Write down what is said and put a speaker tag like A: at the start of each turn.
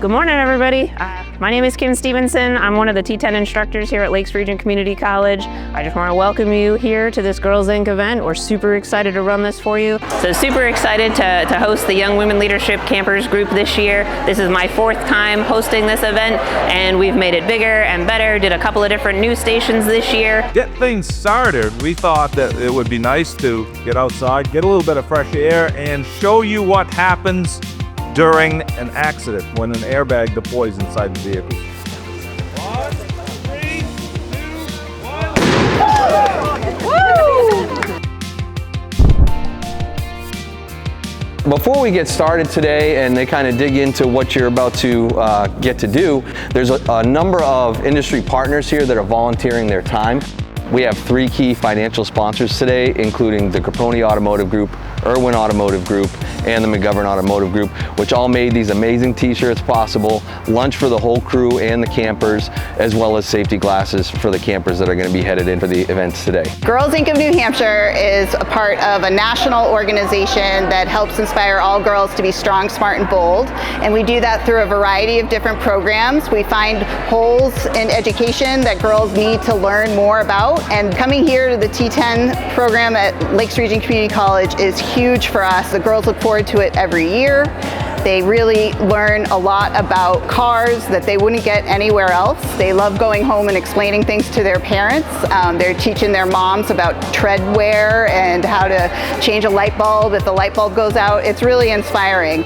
A: Good morning, everybody. My name is Kim Stevenson. I'm one of the T10 instructors here at Lakes Region Community College. I just want to welcome you here to this Girls Inc. event. We're super excited to run this for you. So super excited to host the Young Women Leadership Campers group this year. This is my 4th time hosting this event, and we've made it bigger and better. Did a couple of different news stations this year.
B: Get things started, we thought that it would be nice to get outside, get a little bit of fresh air, and show you what happens during an accident when an airbag deploys inside the vehicle. 1, 3, 2, 1.
C: Before we get started today and they kind of dig into what you're about to get to do, there's a number of industry partners here that are volunteering their time. We have 3 key financial sponsors today, including the Grapponi Automotive Group, Irwin Automotive Group, and the McGovern Automotive Group, which all made these amazing t-shirts possible, lunch for the whole crew and the campers, as well as safety glasses for the campers that are going to be headed in for the events today.
D: Girls Inc. of New Hampshire is a part of a national organization that helps inspire all girls to be strong, smart, and bold. And we do that through a variety of different programs. We find holes in education that girls need to learn more about. And coming here to the T10 program at Lakes Region Community College is huge for us. The girls look forward to it every year. They really learn a lot about cars that they wouldn't get anywhere else. They love going home and explaining things to their parents. They're teaching their moms about tread wear and how to change a light bulb if the light bulb goes out. It's really inspiring.